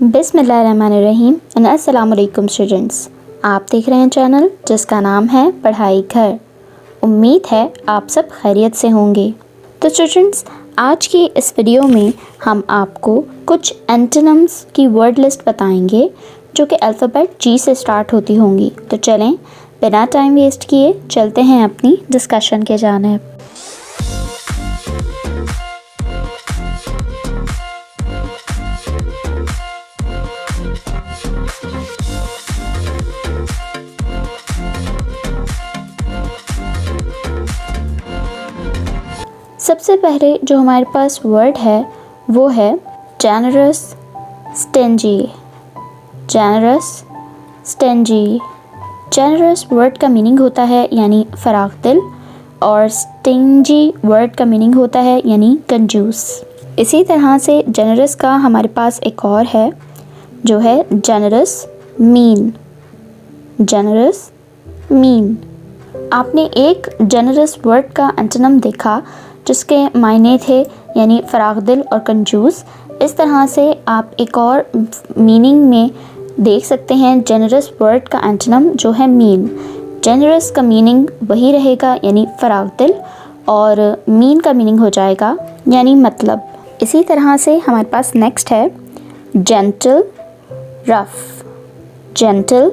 बिस्मिल्लाहिर्रहमानिर्रहीम एंड अस्सलाम वालेकुम स्टूडेंट्स। आप देख रहे हैं चैनल जिसका नाम है पढ़ाई घर। उम्मीद है आप सब खैरियत से होंगे। तो स्टूडेंट्स, आज की इस वीडियो में हम आपको कुछ एंटोनिम्स की वर्ड लिस्ट बताएंगे जो कि अल्फ़ाबेट जी से स्टार्ट होती होंगी। तो चलें बिना टाइम वेस्ट किए चलते हैं अपनी डिस्कशन के जानिब। सबसे पहले जो हमारे पास वर्ड है वो है generous stingy. Generous stingy. Generous word का मीनिंग होता है यानी फराख दिल, और स्टिंजी वर्ड का मीनिंग होता है यानी कंजूस। इसी तरह से जेनरस का हमारे पास एक और है जो है जेनरस मीन। Generous mean. आपने एक जेनरस वर्ड का एंटोनिम देखा जिसके मायने थे यानी फराख दिल और कंजूस। इस तरह से आप एक और मीनिंग में देख सकते हैं जेनरस वर्ड का एंटोनिम जो है मीन। जेनरस का मीनिंग वही रहेगा यानी फराख दिल, और मीन का मीनिंग हो जाएगा यानी मतलब। इसी तरह से हमारे पास नेक्स्ट है जेंटल रफ़। Gentle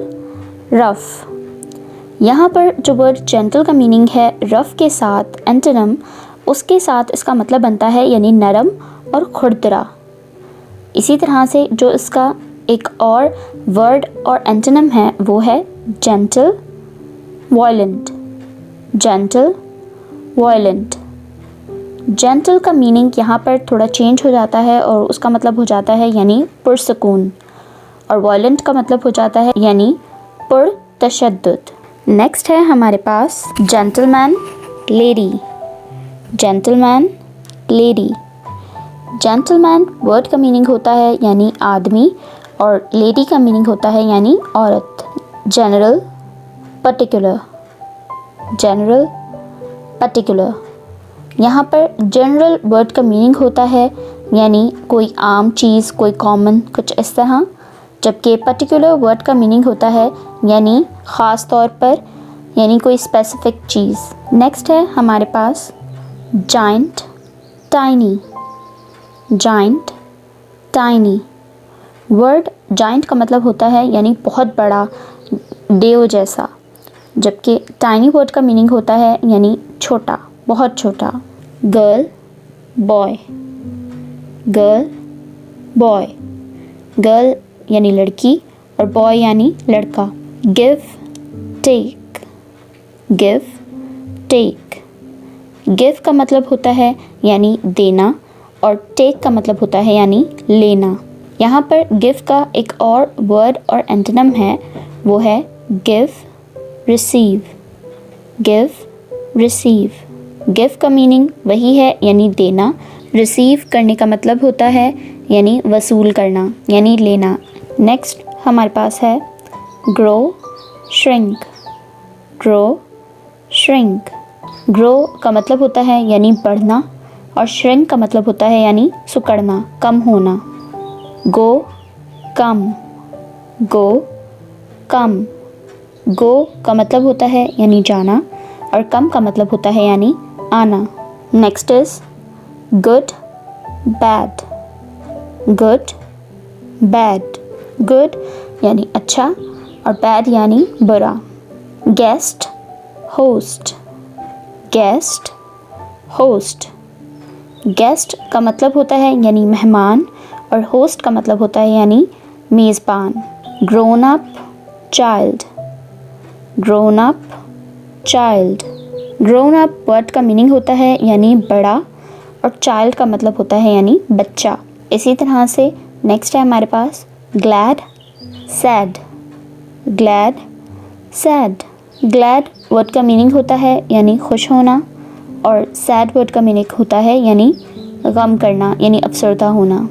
rough. यहाँ पर जो वर्ड जेंटल का मीनिंग है रफ़ के साथ एंटोनिम उसके साथ इसका मतलब बनता है यानी नरम और खुरदरा। इसी तरह से जो इसका एक और वर्ड और एंटोनिम है वो है gentle violent. Gentle violent. Gentle का मीनिंग यहाँ पर थोड़ा चेंज हो जाता है और उसका मतलब हो जाता है यानी पुरसकून, और वायलेंट का मतलब हो जाता है यानी पुरतशद्दुद। नेक्स्ट है हमारे पास gentleman lady. Gentleman lady. Gentleman word का मीनिंग होता है यानी आदमी, और लेडी का मीनिंग होता है यानी औरत। General particular. General particular. यहाँ पर जनरल वर्ड का मीनिंग होता है यानी कोई आम चीज़, कोई कॉमन, कुछ इस तरह, जबकि पर्टिकुलर वर्ड का मीनिंग होता है यानी ख़ास तौर पर, यानी कोई स्पेसिफिक चीज़। नेक्स्ट है हमारे पास giant tiny. Giant tiny. Word giant का मतलब होता है यानी बहुत बड़ा, देव जैसा, जबकि टाइनी वर्ड का मीनिंग होता है यानी छोटा, बहुत छोटा। Girl boy. Girl boy. Girl यानी लड़की और बॉय यानी लड़का। Give take. Give take. Give का मतलब होता है यानी देना, और टेक का मतलब होता है यानी लेना। यहाँ पर गिव का एक और वर्ड और एंटोनिम है वो है give receive. Give receive. Give का मीनिंग वही है यानी देना, रिसीव करने का मतलब होता है यानी वसूल करना, यानी लेना। नेक्स्ट हमारे पास है grow shrink. Grow shrink. Grow का मतलब होता है यानी बढ़ना, और श्रिंक का मतलब होता है यानी सुकड़ना, कम होना। गो कम। गो कम। गो का मतलब होता है यानी जाना, और कम का मतलब होता है यानी आना। Next is good bad. Good bad. Good यानी अच्छा, और बैड यानी बुरा। Guest host. Guest host. Guest का मतलब होता है यानी मेहमान, और होस्ट का मतलब होता है यानी मेज़बान। Grown up child. Grown up child. Grown up word का मीनिंग होता है यानी बड़ा, और चाइल्ड का मतलब होता है यानी बच्चा। इसी तरह से नेक्स्ट है हमारे पास glad sad. Glad sad. Glad word का मीनिंग होता है यानी खुश होना, और सैड वर्ड का मीनिंग होता है यानी गम करना, यानी अफसरदा होना।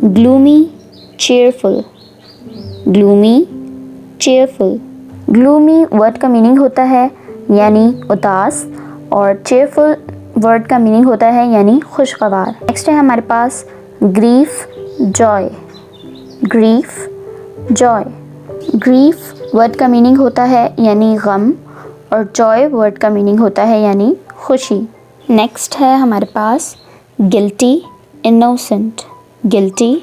Gloomy cheerful. Gloomy cheerful. Gloomy word का मीनिंग होता है यानी उदास, और चेयरफुल वर्ड का मीनिंग होता है यानी खुशगवार। नेक्स्ट है हमारे पास grief joy. Grief, joy. Grief word का मीनिंग होता है यानी गम, और जॉय वर्ड का मीनिंग होता है यानी खुशी। नेक्स्ट है हमारे पास guilty, innocent. Guilty,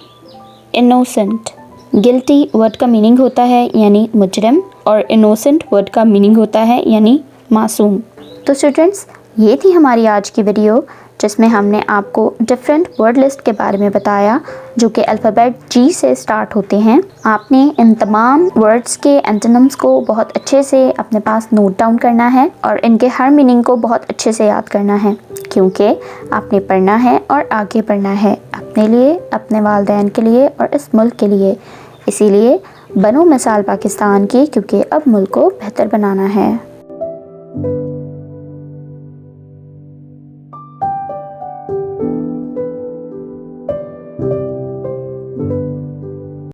innocent. Guilty word का मीनिंग होता है यानी मुजरिम, और इनोसेंट वर्ड का मीनिंग होता है यानी मासूम। तो स्टूडेंट्स, ये थी हमारी आज की वीडियो जिसमें हमने आपको डिफरेंट वर्ड लिस्ट के बारे में बताया जो कि अल्फ़ाबेट जी से स्टार्ट होते हैं। आपने इन तमाम वर्ड्स के एंटोनिम्स को बहुत अच्छे से अपने पास नोट डाउन करना है और इनके हर मीनिंग को बहुत अच्छे से याद करना है, क्योंकि आपने पढ़ना है और आगे पढ़ना है अपने लिए, अपने वालिदैन के लिए और इस मुल्क के लिए। इसीलिए बनो मिसाल पाकिस्तान की, क्योंकि अब मुल्क को बेहतर बनाना है।